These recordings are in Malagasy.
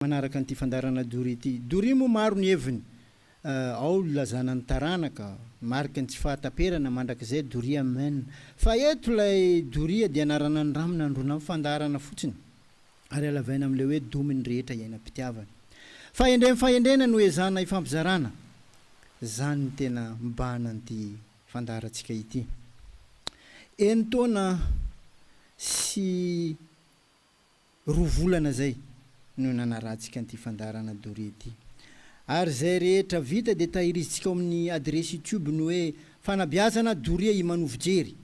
Manaraka an'ity fandarana Doria ity. Doria moa maro ny heviny. Ao lazana ny taranaka, marika ny tsy fahataperana mandrakizay Doria men. Fa eto lay Doria dia anarana ny ramina androna amin'ny fandarana fotsiny. Ary alavaina amin'ilay hoe dominy rehetra iainam-pitiavana. Fahendrena no ezana ifampizarana. Zany ny tena mibahana an'ity fandarantsika ity. Taona sy rovolana zay no nanarahantsika an'ity fandarana Doria ity. Ary zay rehetra vita dia tahirizitsika ao amin'ny adresy YouTube no hoe Fanabeazana Doria Imanovojery.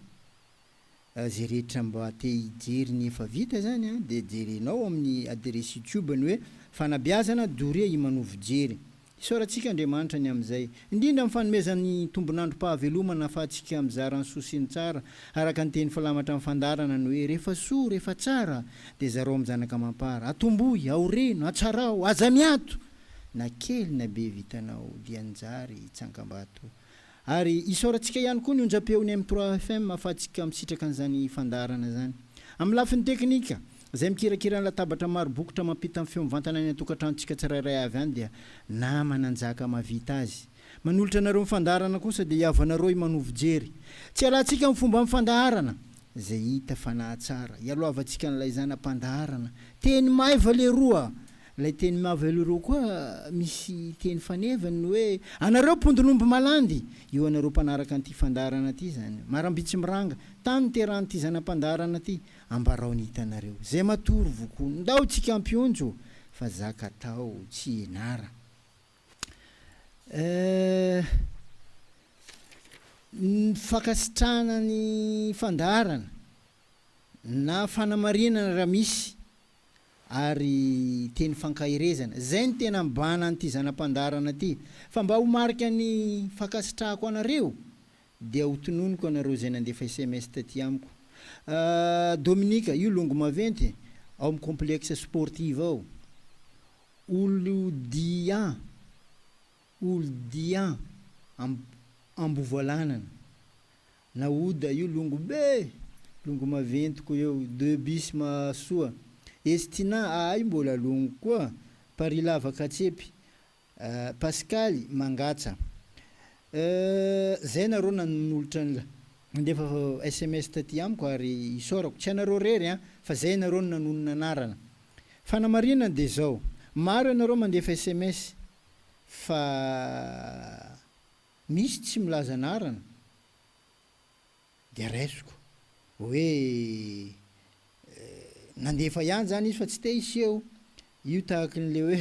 Zay rehetra mba te hijery ny efa vita zany dia jerenao amin'ny adresy YouTube no hoe Fanabeazana Doria Imanovojery. Isaorantsika Andriamanitra ny amin'izay. Indrindra amin'ny fanomezan'ny tombonandro pahavelomana ahafahantsika mizara ny soa sy ny tsara araka ny teny falamatra amin'ny fandarana no hoe rehefa soa rehefa tsara dia zareo amin'ny zanaka mampara. Atombohy, aoreno, atsarao, aza miato. Na kely na be vitanao dia anjary tsangambato. Ary isaorantsika ihany koa ny onjam-peony M3 FM ahafahantsika misitraka an'izany fandarana zany. Amin'ny lafiny teknika, izay mikirakira ny latabatra maro bokotra mampita amin'ny feo mivantana ny atokantranotsika tsirairay avy any dia namana anjaka mavita azy. Manolotra anareo mifandarana kosa dia iavanareo Imanovojery. Tsy alantsika amin'ny fomba mifandarana izay hita fanahy tsara. Ialoavantsika n'ilay zanam-pandarana. Teny maiva le roa. Lay teny maiva le roa koa misy teny fanevany no hoe anareo pondonomby malandy. Io anareo mpanaraka an'ity fandarana ity zany. Marambitsy miranga. Tany teran'ity zanam-pandarana ity. Ambarao ny hitanareo. Zay matory voko. Ndao tsy kampionjo fa zaka tao tsy enara. Fakasitrana ny fandarana na fanamarinana raha misy ary teny fankahirezana. Zay ny tena mibahana an'ity zanam-pandarana ity. Fa mba ho marika ny fakasitrahako anareo dia ho tononiko anareo zay nandefa SMS taty amiko. Dominika, io longo maventy ao amin'ny complexe sportive ao. Olodian ambovoalanana. Naoda io longo be, longo maventy ko eo 2 bis masoa. Estina ay mbola longo koa. Parilava Katsepy. Pascaly Mangatsa. Zay nareo nanolotra ndefa SMS taty amiko ary isaorako tsy anareo rery fa zay nareo nanonona anarana. Fanamarinana dia zao. Maro anareo mandefa SMS fa misy tsy milaza anarana dia raisiko hoe nandefa ihany zany izy fa tsy te iseho. Io tahaka n'le hoe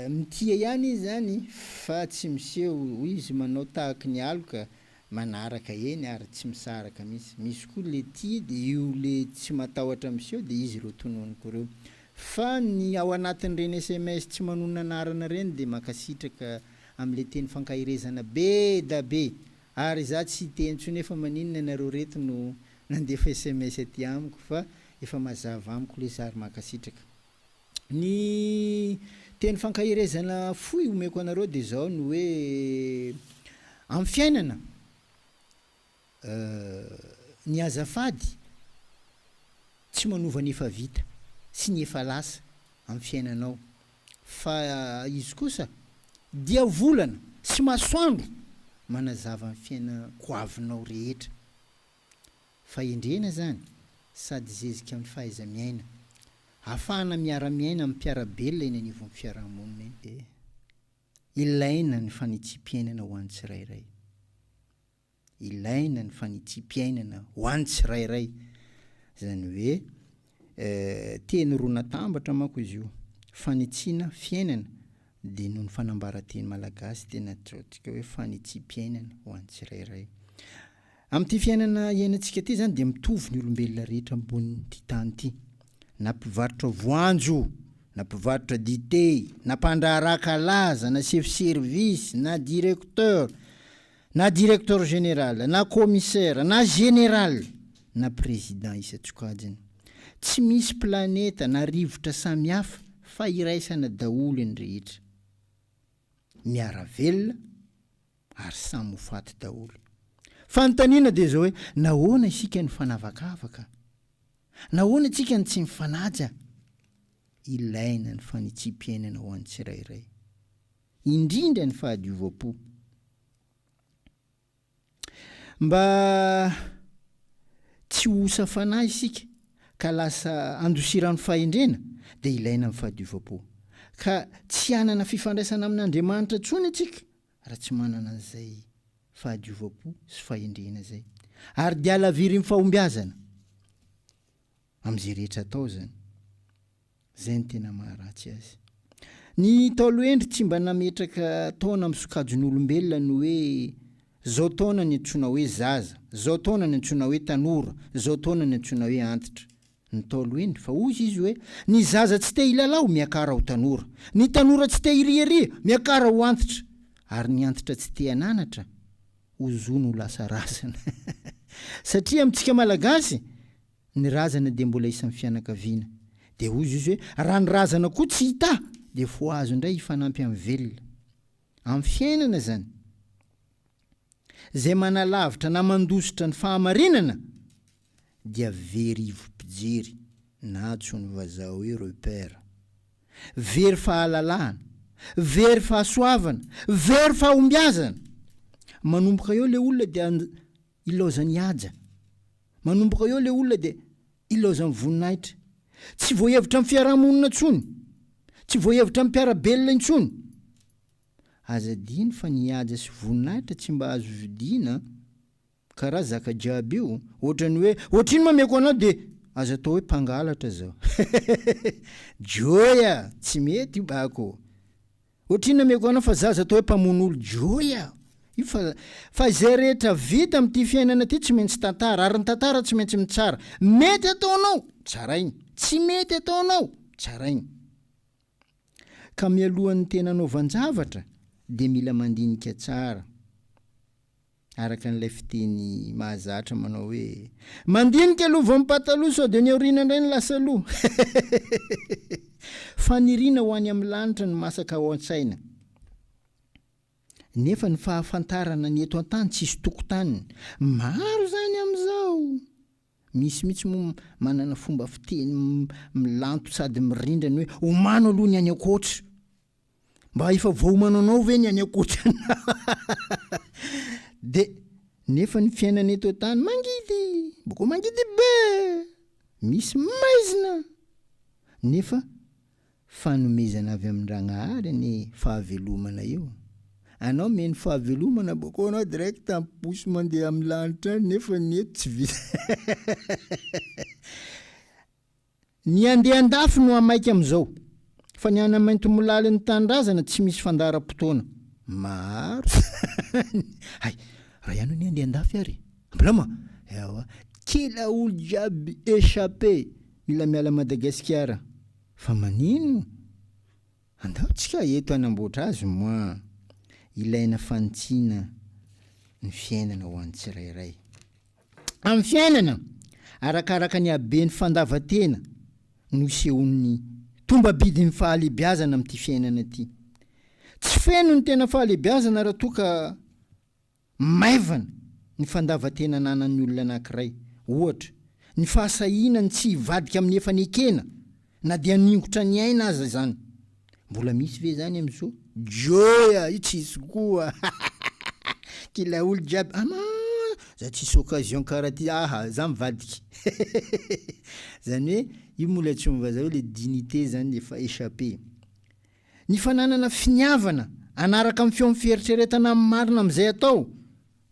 mitia ihany izy zany fa tsy miseho. Izy manao tahaka ny aloka manaraka eny ary tsy misaraka mihitsy. Misy koa le tia dia io le tsy matahotra miseho dia izy ireo tononiko ireo. Fa ny ao anatin'ireny SMS tsy manonona anarana ireny dia makasitraka amin'ilay teny fankahirezana be da be. Ary za tsy teny tsony efa maninona nareo reto no nandefa SMS aty amiko fa efa mazava amiko le zary makasitraka. Ny teny fankahirezana fohy omeko anareo dia zao no hoe amin'ny fiainana ny azafady tsy manova ny efa vita sy ny efa lasa amin'ny fiainanao. Fa izy kosa dia volana sy masoandro manazava amin'ny fiainako avinao rehetra. Fa endrena zany sady zezika amin'ny fahaiza-miaina. Ahafahana miara-miaina amin'ny mpiarabelona eny anivon'ny fiarahamonina eny. Ilaina ny fanitsim-piainana ho an'ny tsirairay. Ilaina ny fanitsim-piainana ho an'ny tsirairay. Zany hoe teny roa natambatra manko izy io. Fanitsiana fiainana dia noho ny fanambaran-teny malagasy tena atao hoe fanitsim-piainana ho an'ny tsirairay. Amin'ity fiainana iainantsika ity zany dia mitovy ny olombelona rehetra ambonin'ity tany ity. Na mpivarotra voanjo, na mpivarotra dité, na mpandraharaka laza, na chef service, na directeur général, na commissaire, na général, na président isan-tsokajiny. Tsy misy planeta na rivotra samihafa fa iraisana daholo ny rehetra. Miara-velona ary samy ho faty daholo. Fanontaniana dia zao hoe nahoana isika ny fanavakavaka? Nahoana tsika ny tsy mifanaja? ilaina ny fanitsim-piainana ho an'ny tsirairay, indrindra ny fahadiova-po. Mba tsy hosa fanahy isika ka lasa andosirany fahendrena dia ilaina ny fahadiova-po, ka tsy hanana fifandraisana amin'Andriamanitra intsony atsika raha tsy manana an'izay fahadiova-po sy fahendrena zay, ary dia alaviry ny fahombiazana amin'izay rehetra atao zany. Zay ny tena maharatsy azy. Ny talohendry tsy mba nametraka taona amin'ny sokajon'olombelona ny hoe zao taona ny antsoina hoe zaza, zao taona ny antsoina hoe tanora, zao taona ny antsoina hoe antitra. Ny talohendry fa ozy izy hoe ny zaza tsy te hilalao miakara ho tanora, ny tanora tsy te hiriaria miakara ho antitra, ary ny antitra tsy te hananatra ho zono ho lasa razana. Satria amintsika malagasy ny razana dia mbola isan'ny fianakaviana, dia ozy izy hoe raha ny razana koa tsy hita dia fo azo indray hifanampy amin'ny velona amin'ny fiainana zany. Zay manalavitra na mandositra ny fahamarinana dia very ivompijery na antsony vazaha hoe repère, very fahalalahana, very fahasoavana, very fahombiazana. Manomboka eo le olona dia ilaozany haja, manomboka eo le olona dia ilaozany voninahitra, tsy voahevitra amin'ny fiarahamonina intsony, tsy voahevitra amin'ny mpiarabelona intsony. Aza diny fa ny haja sy voninahitra tsy mba azo vidiana karaha zaka jiaby io, ohatrany hoe ohatrino mameko anao dia aza atao hoe mpangalatra zao. Joya, tsy mety io bako. Ohatrino mameko anao fa zaza atao hoe mpamon'olo, joya. Io fa izay rehetra vita amin'ity fiainana ity tsy maintsy tantara, ary ny tantara tsy maintsy mitsara. Mety ataonao, tsarainy. Tsy mety ataonao, tsarainy. Ka mialohan'ny tena anaovan-javatra dia mila mandinika tsara. Araka n'ilay fiteny mahazatra manao hoe mandinika aloha vao mipataloha sao dia ny aoriana indray ny lasa loha. Faniriana ho any amin'ny lanitra ny masaka ao an-tsaina. Nefa ny fahafantarana ny eto an-tany tsisy tokotaniny. Maro zany amin'izao. Misy mitsy manana fomba fiteny milanto sady mirindrany hoe omano aloha ny any akoatra. Mba efa voaomano anao ve ny any akoatra. Dia nefa ny fiainana eto an-tany mangidy, boko mangidy be. Misy maizina. Nefa fanomezana avy amin-Dragnahary ny fahavelomana io. Anao meny fahavelomana boko anao direct amposy mandeha amin'ny lanitra nefa ny eto tsy vita. Ny andeha an-dafy no amaika amin'izao, fa ny any mainto molala ny tanindrazana tsy misy fandaharam-potoana. Maro. Hay, raha ihany ny andeha an-dafy ary. Mbolama, ewa, kila olo jiaby échappé mila miala Madagasikara. Fa manino? Andaotsika eto anamboatra azy moa. Ilaina fantsiana ny fiainana ho an'ny tsirairay. Amin'ny fiainana, arakaraka ny habeny fandavan-tena no isehon'ny tombabidin'ny fahalebiazana amin'ity fiainana ity. Tsy feno ny tena fahalebiazana raha toa ka maivana ny fandavan-tena nanan'ny olona anankiray. Ohatra, ny fahasahiana ny tsy hivadika amin'ny efa nekena na dia ningotra ny aina aza zany. Mbola misy ve zany amin'izao? Joya, io tsisy koa. Kila olo jiaby, ama, za tsisy occasion karaha ty, aha, za mivadiky. Zany hoe, io mola tsy vazaha hoe le dignité zany efa échappé. Ny fananana finiavana, anaraka amin'ny feon'ny fieritreretana marina amin'izay atao.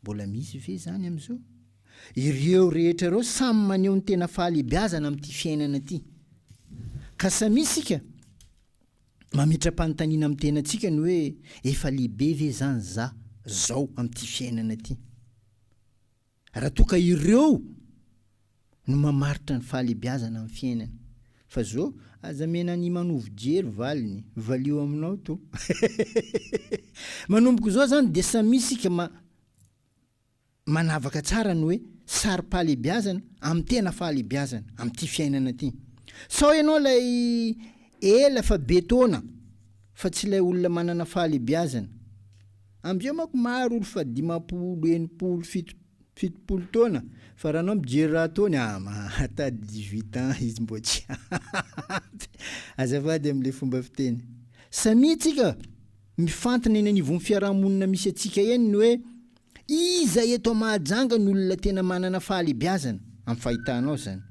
Mbola misy ve zany amin'izao? Ireo rehetra ireo samy maneho ny tena fahalebiazana amin'ity fiainana ity. Ka samy isika mametra-panontaniana amin'ny tenantsika ny hoe efa lehibe ve zany za zao amin'ity fiainana ity. Raha toa ka ireo no mamaritra ny fahalebiazana amin'ny fiainana. Fa zao aza mena ny Imanovojery valiny, valio aminao to. Manomboko zao zany dia samy isika manavaka tsara ny hoe sary-pahalebiazana amin'ny tena fahalebiazana amin'ity fiainana ity. Sao ianao lay ela fa betona fa tsy ilay olona manana fahalebiazana. Am'izao manko maro olo fa 50, 80, fitopolo taona fa raha anao mijery raha ataony mahata 18 ans izy mbo tsy azafady am'le fomba fiteny samy tsika mifantana eny anivon'ny fiarahamonina misy atsika eny ny hoe iza eto mahajanga ny olona tena manana fahalebiazana amin'ny fahitanao zany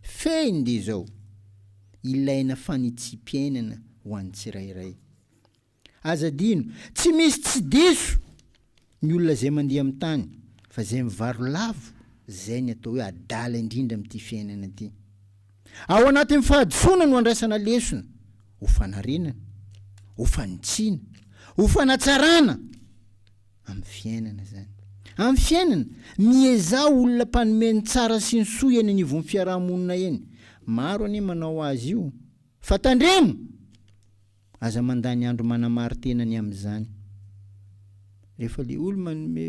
feny de zao ilaina fanitsim-piainana ho an'ny tsirairay azadino tsy misy tsy diso ny olona zay mandeha amin'ny tany fa zay mivaro lavo zay ny atao hoe adala indrindra amin'ity fiainana ity ao anatin'ny fahadisoana no andraisana lesona ho fanarenana ho fanitsiana ho fanatsarana amin'ny fiainana zany amin'ny fiainana mieza olona mpanomeny tsara sy ny soa eny anivon'ny fiarahamonina eny maro anie manao azy io fa tandremo aza mandany andro manamary tenany amin'izany rehefa le olo manome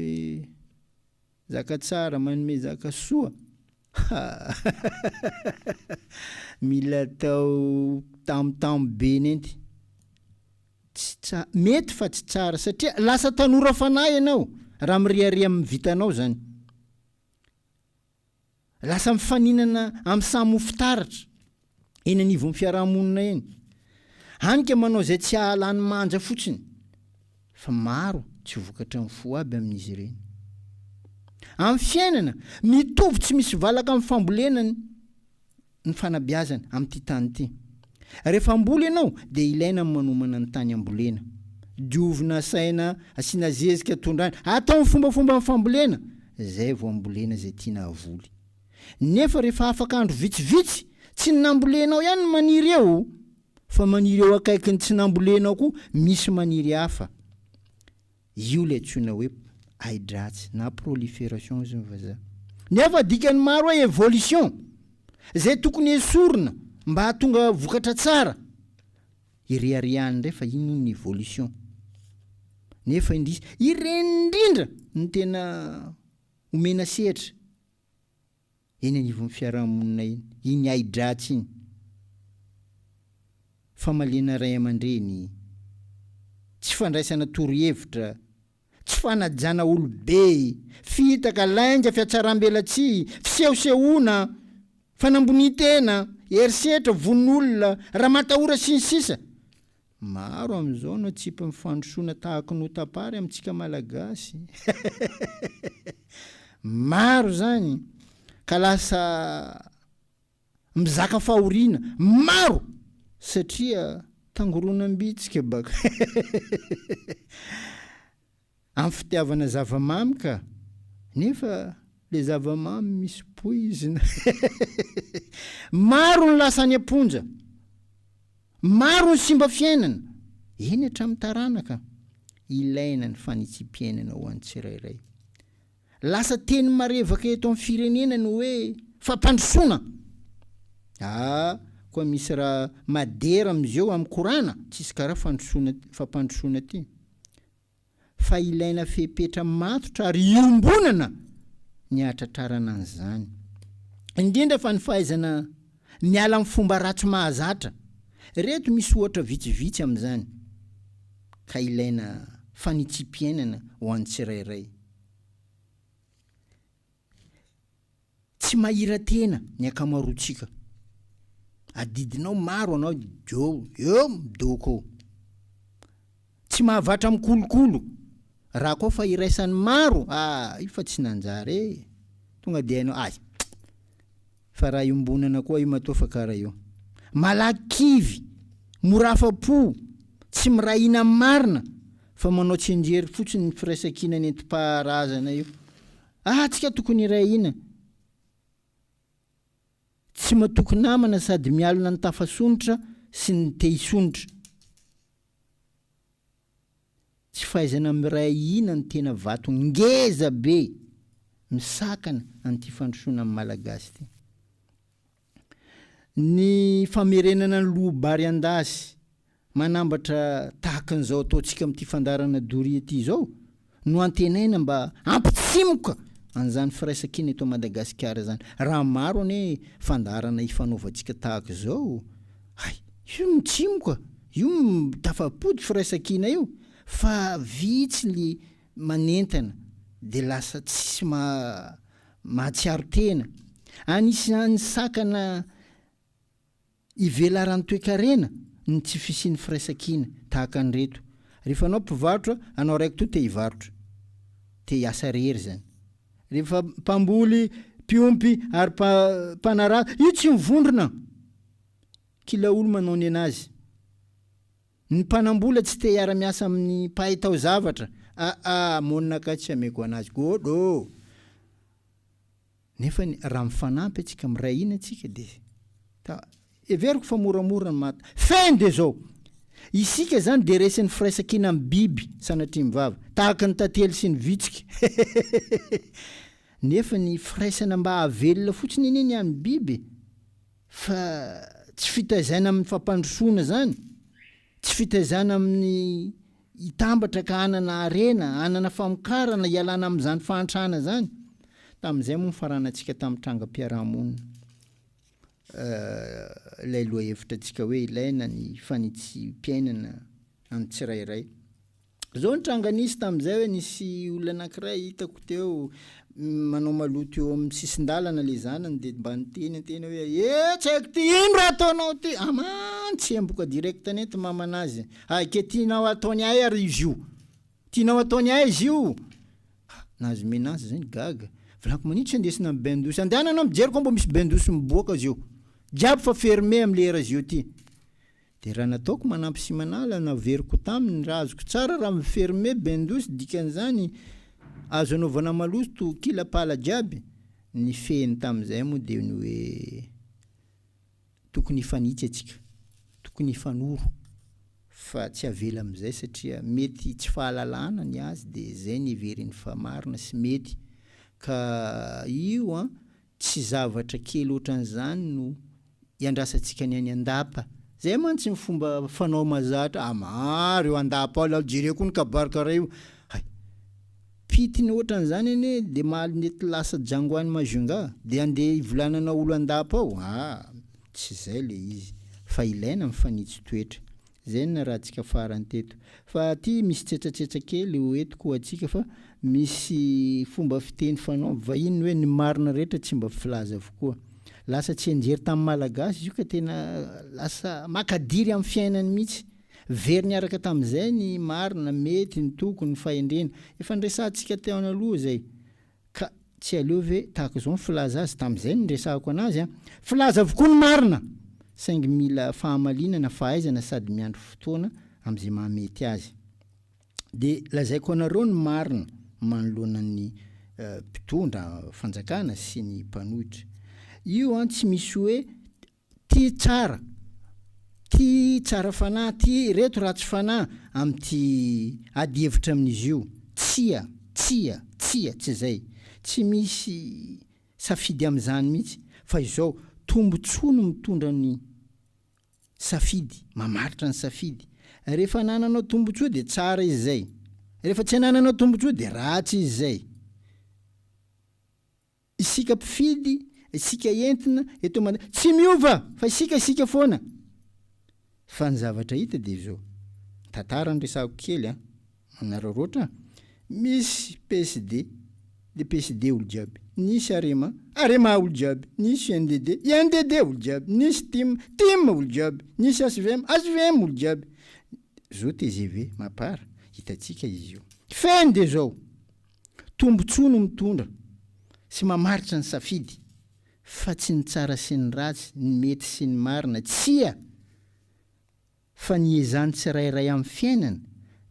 zaka tsara manome zaka soa mila tao tamotamo be nenty mety fa tsy tsara satria lasa tanora fanahy ianao raha miriaria amin'ny vitanao zany lasa mifaninana amin'ny samy ho fitaratra eny anivon'ny fiarahamonina eny hanika manao zay tsy ahalany manja fotsiny fa maro tsy vokatra amin'ny fo aby amin'izy ireny amin'ny fiainana mitovy tsy misy valaka amin'ny fambolenany ny fanabeazana amin'ity tany ity rehefa amboly ianao dia ilaina manomana ny tany ambolena diovina saina asiana zezika tondrany atao fombafomba amin'ny fambolena zay vao ambolena zay tiana avoly nefa rehefa afaka andro vitsivitsy tsy nambolenao ihany maniry eo fa maniry eo akaiky ny tsy nambolenao koa misy maniry hafa io le antsoina hoe aidratsy na prolifération izy vazaha nefa dikany maro hoe évolution zay tokony esorina mba hahatonga vokatra tsara iriariany ndray fa ino ny évolution nefa indrisy irendrindra ny tena omena sehatra eny anivon'ny fiarahamonina iny aidratsy iny famalena ray aman-dreny tsy fandraisana torohevitra tsy fanajana olobe fitaka lainga fiatsaram-belatsy fisehosehoana fanambonitena erisetra von'olona raha matahora sy ny sisa maro amin'izao no tsipa mifandrosoana tahaka no tapary amintsika malagasy maro zany ka lasa mizaka fahoriana maro satria tangoronam-bitsika baka amin'ny fitiavana zavamamy ka nefa le zavamamy misy poizina maro ny lasany amponja maro ny simba fiainana eny hatramin'ny taranaka ilaina ny fanitsim-piainana ho an'ny tsirairay lasa teny marevaka eto amin'ny firenena no hoe fampandrosoana koa misy raha madera am'izeo amin'ny korana tsisy karaha fampandrosoana ty fa ilaina fepetra matotra ary iombonana ny atratrarana an'izany indrindra fa ny fahaizana miala amin'ny fomba ratsy mahazatra reto misy ohatra vitsivitsy amin'izany ka ilaina fanitsim-piainana ho an'ny tsirairay tsy mahira tena ny akamaroantsika adidinao maro anao eo midoko tsy mahavatra mikolokolo raha koa fa iraisan'ny maro io fa tsy nanjary tonga dia hainao fa raha iombonana koa io matoa fa karaha io malaky kivy morafa-po tsy mirahina marina fa manao tsenjery fotsiny ny firaisan-kina ny entim-paharazana io tsika tokony irahina tsy matoky namana sady mialona ny tafasonitra sy ny tehisonitra tsy fahaizana miray ina ny tena vato ngeza be misakana an'ity fandrosoana amin'ny malagasy ty ny famerenana ny lohabary andasy manambatra tahakan'izao ataontsika amin'ity fandarana Doria ity zao no antenaina mba ampitsimoka an'izany firaisan-kina eto Madagasikara zany raha maro ane fandarana ifanaovantsika tahaka zao io mitsimoka io tafapody firaisan-kina io fa vitsy ny manentana de lasa tsisy mahatsiaro tena. Anisan'ny sakana ivelarany toe-karena ny tsy fisiany firaisan-kina tahaka an'ireto. Rehefa anao mpivarotra, anao raiky to te hivarotra, te hiasa rery zany. Rehefa mpamboly, mpiompy ary mpanara, io tsy mivondrona. Kila olo manao ny anazy. Ny mpanambola tsy te hiara-miasa amin'ny mpahay tao zavatra. Monina ka tsy ameko anazy. Godo. Nefa raha mifanampy atsika, miray ina atsika de everiko fa moramora ny mata. Fin de zao. Isika zany de resin'ny firaisan-kina amin'ny biby sanatria mivava. Tahaka ny tantely sy ny vitsika. Nefa ny firaisana mba avelona fotsiny iny amin'ny biby. Fa tsy fitaizana amin'ny fampandrosoana zany. Tsy fitaizana amin'ny hitambatra ka anana arena, anana famokarana, ialana amin'izany fahantrana zany. Tamin'izay moa faranantsika tamin'ny trangam-piarahamonina. Ilay loha hevitra antsika hoe ilaina ny fanitsim-piainana amin'ny tsirairay. Zao ny tranga nisy tamin'izay hoe nisy olona anankiray hitako teo manao maloto eo amin'ny sisin-dalana le zanany de mba niteny tena hoe tsy haiko ty ino raha ataonao ty. Tsy emboka direkta nety mamanazy. Ke tianao ataony ahy ary izy io. Tianao ataony ahy izy io. Nazy menazy zany gaga. Volako manitsy andesina amin'ny bain-douche. Andehanana mijery koa mbo misy bain-douche miboaka izy io. Jiaby fa fermé amin'ny lera izy io ty. De raha nataoko manampy sy manala naveriko taminy raha azoko tsara raha mifermé bain-douche dikan'izany azo anaovana maloto kila pala jiaby. Ny fehiny tamin'izay moa de ny hoe tokony hifanitsy atsika. Tokony hifanoro. Fa tsy avela amin'izay satria mety tsy fahalalana ny azy de zay ny heveriny fa marina sy mety. Ka io tsy zavatra kely ohatran'izany no iandrasantsika ny any andapa. Zay mantsy ny fomba fanao mazatra. Maro eo andapa ao jereko ny kabarikara io. Pitiny ohatran'izany ane de mahalmety lasa jangoany mazonga de andeha ivolanana olo andapa ao. Tsy zay le izy. Fa ilaina mifanitsy toetra. Zay ny rahantsika farany teto. Fa ty misy tsetratsetra kely hoentiko atsika fa misy fomba fiteny fanao vahiny hoe ny marina rehetra tsy mba filaza avokoa. Lasa tsy anjery tamin'ny malagasy io ka tena lasa makadiry amin'ny fiainany mihitsy. Very niaraka tamin'izay ny marina mety ny tokony fahendrena. Efa nresantsika teo analoha zay. Ka tsy aleo ve tahaka izao ny filaza azy tamin'izay ny resahako anazy. Filaza avokoa ny marina. Saingy mila fahamalinana, fahaizana sady miandry fotoana amin'izay mahamety azy. De lazaiko anareo ny marina manoloana ny mpitondra fanjakana sy ny mpanohitra. Io tsy misy hoe ty tsara fanahy, ty reto ratsy fanahy amin'ty ady hevitra amin'izy io. Tsy zay. Tsy misy safidy amin'izany mihitsy. Fa izao tombontsoa no mitondra ny safidy, mamaritra ny safidy. Rehefa nananao tombontsoa de tsara izy zay. Rehefa tsy nananao tombontsoa de ratsy izy zay. Isika mpifidy, isika entina, tsy miova, fa isika foana. Fa ny zavatra hita de zao. Tantara ny resako kely manararaotra. Misy PSD, de PSD olo jiaby. Nisy arema olo jiaby. Nisy INDD olo jiaby. Nisy TIM olo jiaby. Nisy SVM olo jiaby. Zao TGV mapara. Hitatsika izy io. Fin de zao. Tombontsoa no mitondra. Sy mamaritra ny safidy. Fa tsy ny tsara sy ny ratsy, ny mety sy ny marina. Tsia. Fa ny ezany tsirairay amin'ny fiainana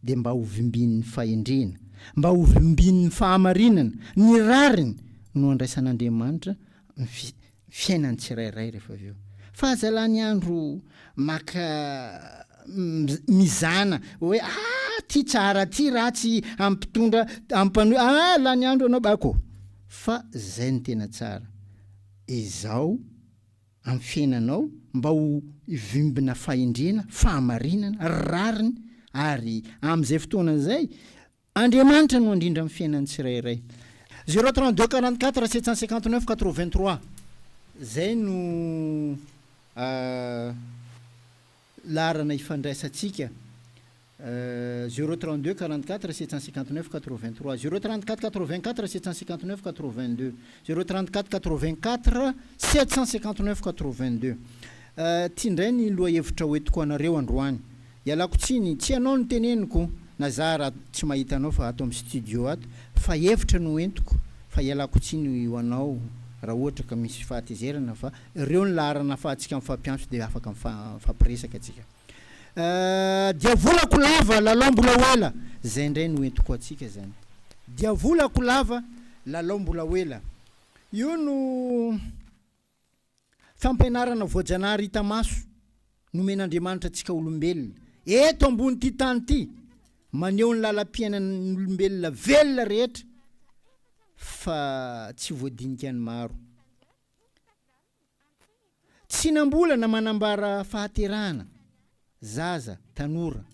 de mba hovimbin'ny fahendrena. Mba hovimbin'ny fahamarinana. Ny rariny no andraisan'Andriamanitra fiainany tsirairay rehefa avy eo. Fahazalany andro maka mizana hoe ty tsara ty ratsy ampitondra ampanohy lany andro anao bako. Fa zay ny tena tsara. Izao amin'ny fiainanao mba ho vimbina fahendrena, fahamarinana, rariny ary amin'izay fotoana zay Andriamanitra no andrindra amin'ny fiainany tsirairay. 032 44 759 83. Zay no larana ifandraisantsika 032 44 759 83 034 84 759 82 034 84 759 82 tia ndray ny loha hevitra hoentiko anareo androany ialako tsiny tsy anao ny teneniko na za raha tsy mahita anao fa ato amin'ny studio ato fa hevitra no entiko fa ialako tsiny ho anao raha ohatra ka misy fahatezerana fa ireo ny laharana afahantsika mifampiantso dia afaka mifampiresaka atsika dia volako lava lalao mbola hoela zay ndray no entiko atsika zany dia volako lava lalao mbola hoela io no fampianarana voajanahary hita maso nomen'Andriamanitra atsika olombelona eto ambony ty tany ty maneho ny lalam-piainan'ny olombelona velona rehetra fa tsy voadinika ny maro tsy nambolana manambara fahaterahana zaza tanora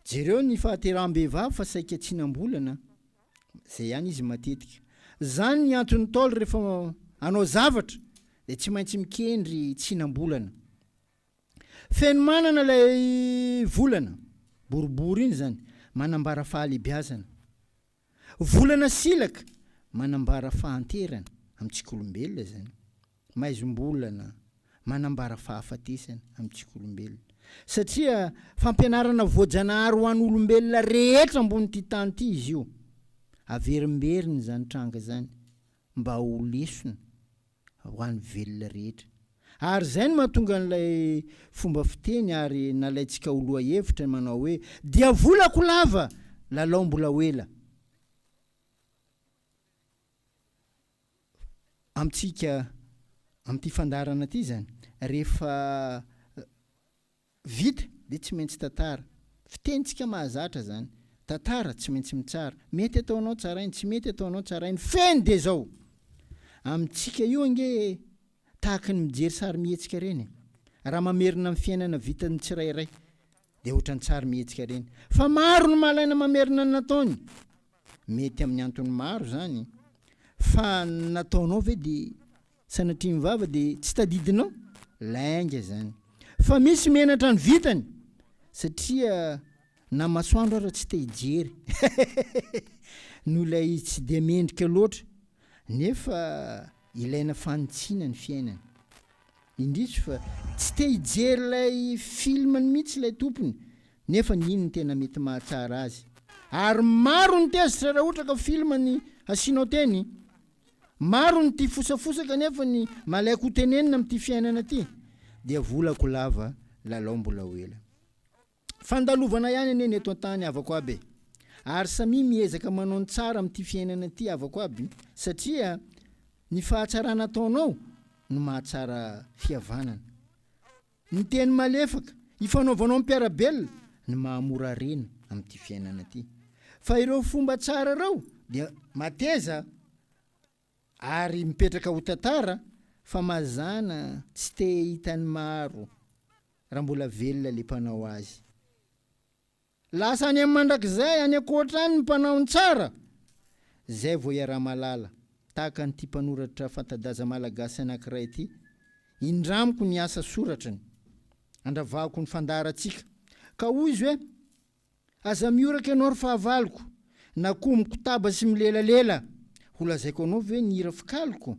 jereo ny fahateraham-behivavy fa saika tsy nambolana zay ihany izy matetika zany ny antony taolo rehefa anao zavatra dia tsy maintsy mikendry tsy nambolana feno manana ilay volana boribory iny zany manambara fahalebiazana volana silaka manambara fahanterana amintsika olombelona zany maizom-bolana manambara fahafatesana amintsika olombelona satria fampianarana voajanahary ho an'ny olombelona rehetra ambony ty tany ty izy io averimberiny zany tranga zany mba ho lesona ho an'ny velona rehetra ary zay no mahatonga n'ilay fomba fiteny ary nalaintsika oloha hevitra manao hoe dia volako lava lalao mbola hoela amintsika amin'ity fandarana ty zany rehefa vita dia tsy maintsy tantara fitentsika mahazatra zany tantara tsy maintsy mitsara mety ataonao tsarainy tsy mety ataonao tsarainy feny dia zao amintsika io ange tahaka ny mijery sary mihetsika reny raha mamerina amin'ny fiainana vitany tsirairay dia ohatra ny tsary mihetsika reny fa maro no malaina mamerina ny nataony mety amin'ny antony maro zany fa nataonao ve dia sanatria mivava dia tsy tadidinao lainga zany fa misy menatra ny vitany satria na masoandro ara tsy te hijery no ilay tsy dia mendrika loatra nefa ilaina fanitsiana ny fiainana indrisy fa tsy te hijery ilay filmany mihitsy ilay tompony nefa nino ny tena mety mahatsara azy ary maro ny tezitra raha ohatra ka filmany asianao teny maro ny ty fosafosaka nefa ny malaiko ho tenenina amin'ity fiainana ty dia volako lava lalao mbola hoela fandalovana ihany ane ny eto an-tany avako aby ary samy miezaka manao ny tsara amin'ity fiainana ty avako aby satria ny fahatsarana ataonao no mahatsara fihavanana ny teny malefaka ifanaovanao mpiarabelona ny mahamora rena amin'ity fiainana ty fa ireo fomba tsara rao dia mateza ary mipetraka ho tantara fa mazana tsy te hitany maro raha mbola velona le mpanao azy lasa any amin'ny mandrakizay any akoatrany ny mpanao ny tsara zay vao iaraha malala tahaka nyty mpanoratra fantadaza malagasy anankiray ty indramiko ny asa soratrany andravahako ny fandaratsika ka hoy izy hoe aza mioraka ianao ry fahavaloko na koa mikotaba sy milelalela ho lazaiko anao ve ny hira fikaliko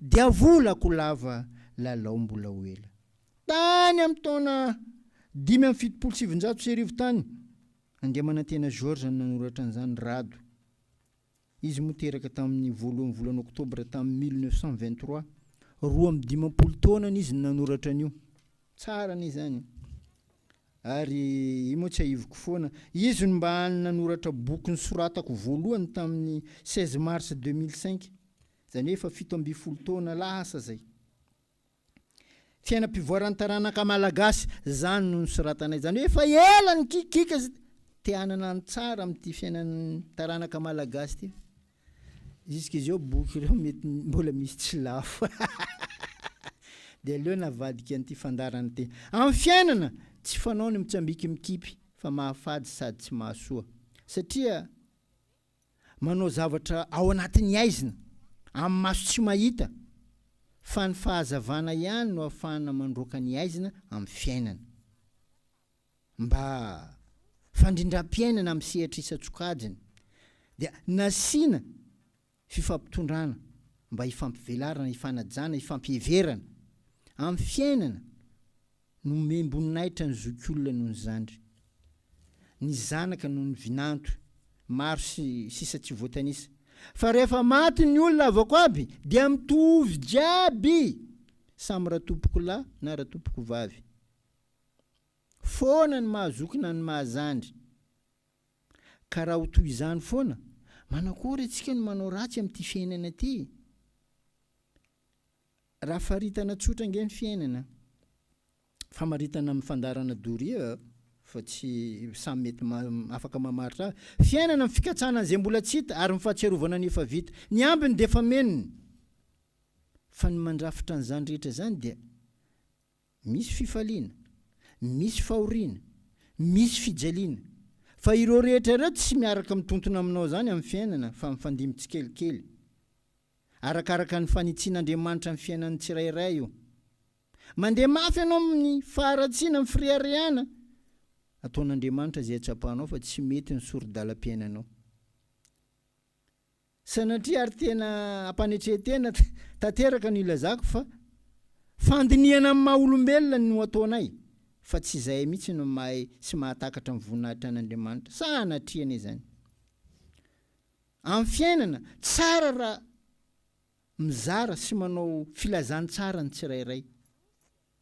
dia volako lava lalao mbola hoela tany amin'ny taona 5 sy 7 tany Andriamanantena George nanoratra an'izany rado izy moteraka tamin'ny voalohan'ny volana oktobra tamin'ny 1923 15 taona izy nanoratra an'io tsara ny zany ary imo tsy ahivoko foana izy no mba nanoratra boky ny soratako voalohany tamin'ny 16 mars 2005 zany hoe efa 17 taona lasa zay fiainam-pivoaran'ny taranaka malagasy zany no soratanay zany hoe efa ela ny kikika te hanana ny tsara amin'ity fiainan'ny taranaka malagasy ty jusque izao boky ireo mety mbola misy tsy lafo dia aleo navadika an'ity fandarana ty amin'ny fiainana tsy fanao ny mitsambiky mikipy fa mahafady sady tsy mahasoa satria manao zavatra ao anatin'ny aizina amin'ny maso tsy mahita fa ny fahazavana ihany no ahafahana mandroaka ny aizina amin'ny fiainana mba fandrindram-piainana amin'ny sehatra isa-tsokajiny dia nasiana fifampitondrana mba hifampivelarana, hifanajana, hifampiheverana amin'ny fiainana no memboninaitra ny zokiolona noho ny zandry, ny zanaka noho ny vinanto, maro sisa tsy voatanisa. Fa rehefa maty ny olona avako aby dia mitovy jiaby, samy ratompoko lahy na ratompoko vavy. Foana ny mahazokina ny mahazandry. Ka raha ho toy izany foana, manakory antsika no manao ratsy amin'ity fiainana ty? Raha faritana tsotra nge ny fiainana. Famaritana amin'ny Fandarana Doria fa tsy samy mety afaka mamaritra. Fiainana amin'ny fikatsana izay mbola tsy hita ary mifahatsiarovana ny efa vita. Ny ambiny dia efa meniny. Fa ny mandrafitra an'izany rehetra zany dia misy fifaliana, misy fahoriana, misy fijaliana. Fa ireo rehetra ireo tsy miaraka mitontona aminao zany amin'ny fiainana fa mifandimby tsikelikely. Arakaraka ny fanitsin'Andriamanitra amin'ny fiainan'ny tsirairay io. Mandeha mafy ianao amin'ny faharatsiana, amin'ny firiariana, ataon'Andriamanitra izay atsapahanao fa tsy mety ny soro-dalam-piainanao. Sanatria ary tena ampanetrehatena tanteraka no ilazako fa fandiniana amin'ny maha-olombelona no ataonay, fa tsy izay mihitsy no mahay sy mahatakatra amin'ny voninahitra an'Andriamanitra. Sanatriana izany. Amin'ny fiainana, tsara raha mizara sy manao filazan-tsara ny tsirairay.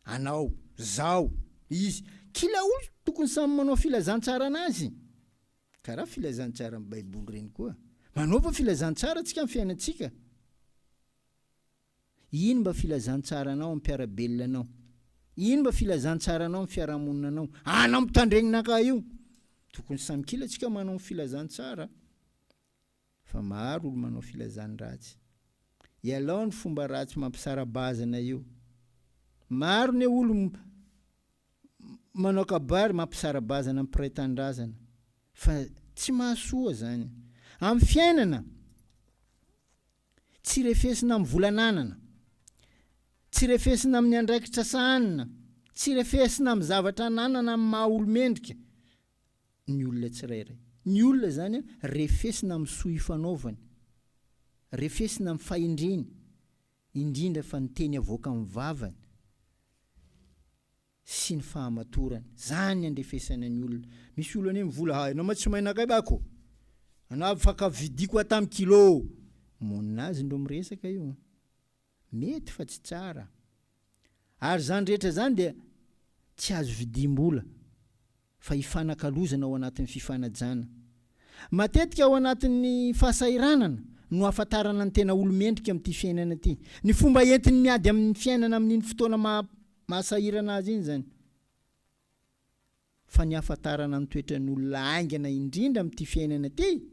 Anao, zao, izy. Kila olo tokony samy manao filazan-tsara anazy. Karaha filazan-tsara amin'ny Baiboly reny koa. Manaova filazan-tsara antsika amin'ny fiainantsika. Ino mba filazan-tsara anao amin'ny mpiarabelona anao? Ino mba filazan-tsara anao amin'ny fiarahamonina anao? Anao mitandregninaka io. Tokony samy kila antsika manao filazan-tsara. Fa maro olo manao filazan-dratsy. Ialao ny fomba ratsy mampisara-bazana io. Maro ny olo manao kabary mampisara-bazana amin'ny mpiray tandrazana. Fa tsy mahasoa zany. Amin'ny fiainana, tsy refesina amin'ny volananana, tsy refesina amin'ny andraikitra sanina, tsy refesina amin'ny zavatra nanana amin'ny maha-olomendrika ny olona tsirairay. Ny olona zany refesina amin'ny soa ifanaovany, refesina amin'ny fahendreny, indrindra fa ny teny avoaka amin'ny vavany sy ny fahamatorany. Zany andrefesana ny olona. Misy olona any mivola, anao ma tsy mahay nakay bako? Anao afaka vidiko atamy kilo. Monina azy ndo miresaka io. Mety fa tsy tsara. Ary zany rehetra zany dia tsy azo vidim-bola fa hifanakalozana ao anatin'ny fifanajana. Matetika ao anatin'ny fahasairanana no ahafantarana ny tena olomendrika amin'ity fiainana ity. Ny fomba entiny miady amin'ny fiainana amin'iny fotoana mahasahirana azy iny zany. Fa ny ahafantarana ny toetran'olona aingana indrindra amin'ity fiainana ity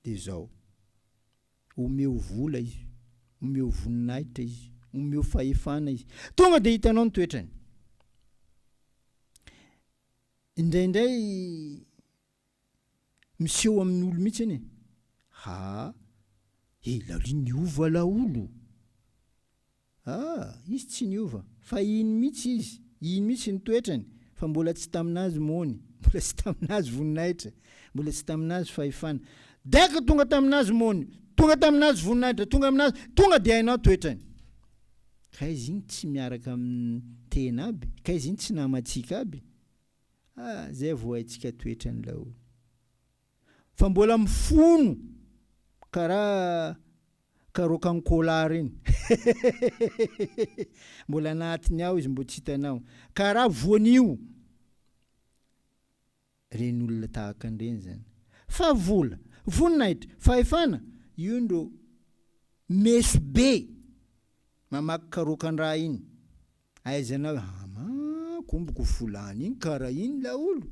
dia zao. Omeo vola izy, omeo voninahitra izy, omeo fahefana izy. Tonga dia hitanao ny toetrany. Indraindray miseho amin'ny olo mihitsy anie. Laoli niova laolo. Izy tsy niova. Fa iny mihitsy izy. Iny mihitsy ny toetrany. Fa mbola tsy taminazy mony. Mbola tsy taminazy voninahitra. Mbola tsy taminazy fahefana. Daika tonga taminazy mony. Tonga taminazy voninahitra. Tonga dia hainao toetrany. Ka izy iny tsy miaraka amin'ny tena aby. Ka izy iny tsy namatsika aby. Zay vao haitsika toetrany laolo. Fa mbola mifono. Karaha karoka n'kola reny. Mbola anatiny ao izy mbo tsy hitanao. Karaha voanio. Reny olona tahaka an'ireny zany. Fa vola, voninahitra, fahefana, io ndo meso be mamaky karoka an-draha iny. Aizanao, komboko volany iny karaha iny laolo.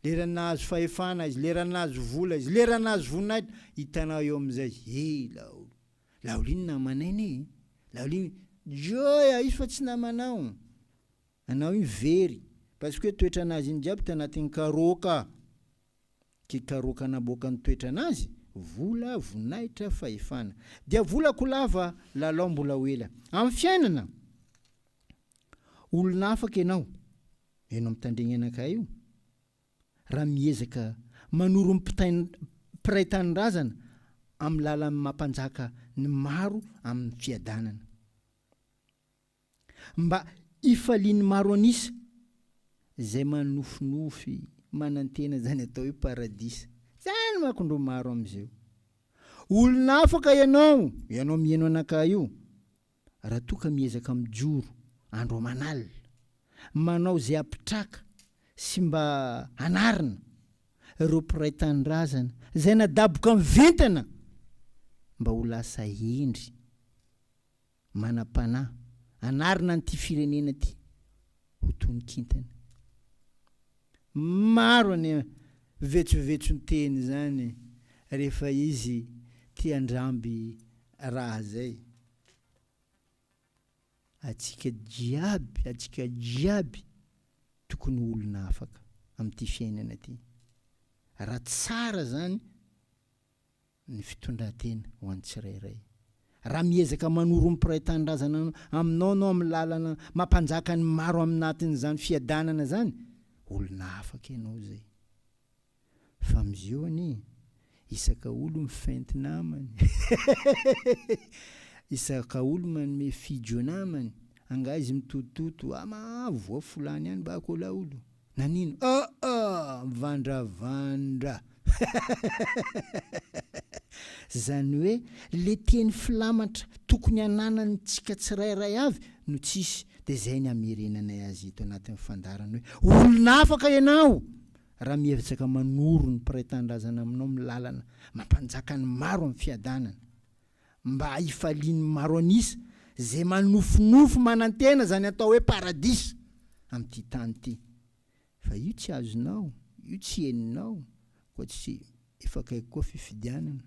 Lera nahazo fahefana izy, lera nahazo vola izy, lera nahazo voninahitra, hitanao eo amin'izay, laolo. Laolo iny namanainy. Laolo iny, joya, izy fa tsy namanao. Anao iny very. Parce que toetra anazy iny jiaby tanatin'ny karoka. Ke karoka naboaka ny toetra anazy, vola, voninahitra, fahefana. Dia vola kolava, lalao mbola hoela. Amin'ny fiainana, olona afaka ianao mitandregny anakay io. raha miezaka manoro mpiray tanindrazana amin'ny lalan'ny mampanjaka ny maro amin'ny fiadanana mba ifaliany maro anisa zay manofinofy manantena zany atao hoe paradisa zany makondro maro am'izao olona afaka ianao mihaino anaka io raha toka miezaka mijoro andro manalina manao zay apitraka sy mba anarina ireo mpiray tanindrazana zay nadaboka miventana mba ho lasa endry manam-panahy anarina n'ity firenena ty ho tonikintana maro ny vetsovetso teny zany rehefa izy ty andramby raha zay atsika jiaby tokony olona afaka amin'ity fiainana ty raha tsara zany ny fitondran-tena ho an'ny tsirairay raha miezaka manoro mpiray tanindrazana aminao nao amin'ny lalana mampanjaka ny maro aminatin'izany fiadanana zany olona afaka ianao zay fa amizio ani isaka olo mifenty namany isaka olo manome fijo namany anga izy mitototo voa fulany any bako la olo nanino vandravandra zany hoe le teny filamatra tokony ananany tsika tsirairay avy no tsisy de zay ny amerenanay azy ito anatin'ny fandarana hoe olona afaka ianao raha miezaka manoro ny mpiray tanindrazana aminao milalana mampanjaka ny maro amin'ny fiadanana mba ifaliany maro anisa zay manofinofo manantena zany atao hoe paradisa amin'ity tany ty fa io tsy azonao io tsy heninao koa tsy efa kaiky koa fifidianana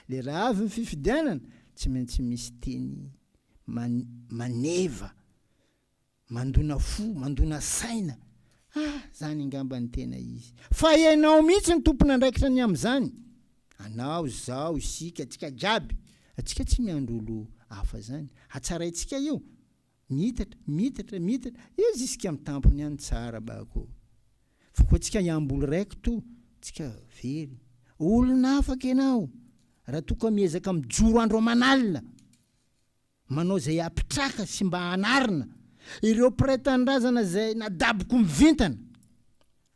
le raha avy ny fifidianana tsy maintsy misy teny maneva mandona fo mandona saina zany angamba ny tena izy fa ianao mihitsy ny tompony andraikitra ny am'zany anao zao isika atsika jiaby atsika tsy miandro olo hafa zany atsaraintsika io mitatra izy isika mitampony any tsara bako fa koa tsika iambolo raiky to tsika very olona afaka ianao raha toka miezaka mijoro andro manalina manao zay apitraka sy mba anarina ireo mpiray tanindrazana zay nadaboko mivintana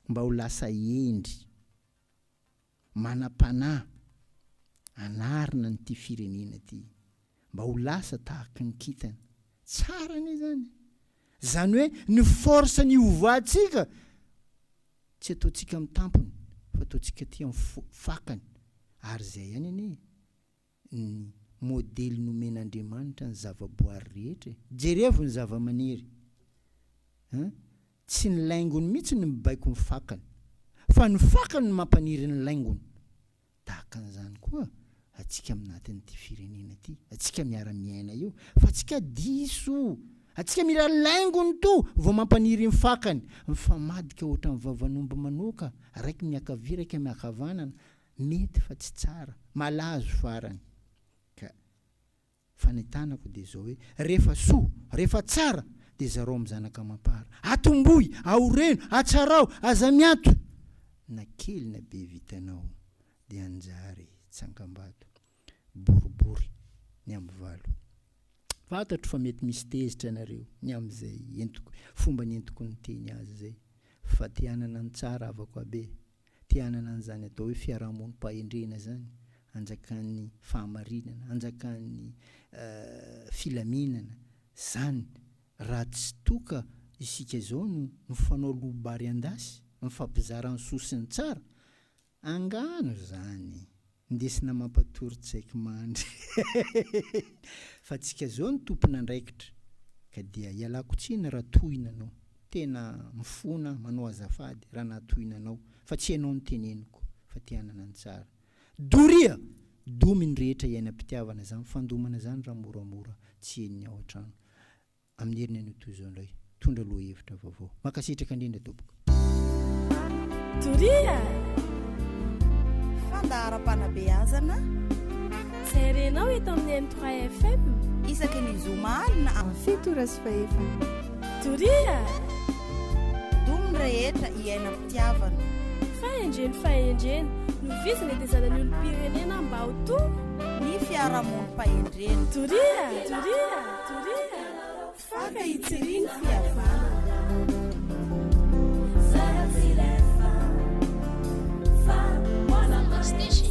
mba ho lasa endry manam-panahy anarina nyty firenena ty mba ho lasa tahaka ny kitana tsara ne zany hoe ny force ny ovatsika tsy ataotsika mitampony fa ataotsika ty fakany ary zay ihany anie ny modely nomen'Andriamanitra ny zavaboary rehetra jerevo ny zava-maniry tsy ny laingony mihitsy ny mibaiko ny fakany fa ny fakany ny mampaniry ny laingony tahaka an'izany koa atsika aminatin'ity firenena ty atsika miara-miaina io fa atsika diso atsika mira laingony to vao mampaniry ny fakany mifamadika ohatra ny vavan'omby manoka raiky miakavia raiky miakavanana mety fa tsy tsara malazo farany ka fanitanako de zao hoe rehefa soa rehefa tsara de zareo amin'ny zanaka mampara atomboy aoreno atsarao aza miato na kely na be vitanao de anjary tsangambato boribory ny amin'ny valo fantatro fa mety misy tezitra nareo ny am'izay entiko fomba ny entiko ny teny azy zay fa tianana ny tsara avako abe tianana an'izany atao hoe fiarahamonim-pahendrena zany anjakan'ny fahamarinana anjakan'ny filaminana zany raha tsy toka isika zao no mifanao lobary andasy mifampizara ny sosiny tsara angano zany ndesina mampatory-tsaiko mandry fa tsika zao ny tompony andraikitra ka dia ialako tsiny raha tohinanao tena mifona manao azafady raha nahatohinanao fa tsy ianao ny teneniko fa tianana ny tsara doria dominy rehetra iainam-pitiavana zany fandomana zany raha moramora tsy heniny ao an-trano amin'ny heriny any toy zao indray tondra loha hevitra vaovao makasitraka indrindra tompoko doria fandahara-panabeazana zay renao eto amin'ny M3 FM isaky ny zoma alina amin'ny fito rasy faefana doria domina rehetra iaina fitiavana. Fahendreny no vizina dia zanany olo-pirenena mba ho to Ny fiarahamonim-pahendrena. Doria faka hitsiriny fihavanana. Station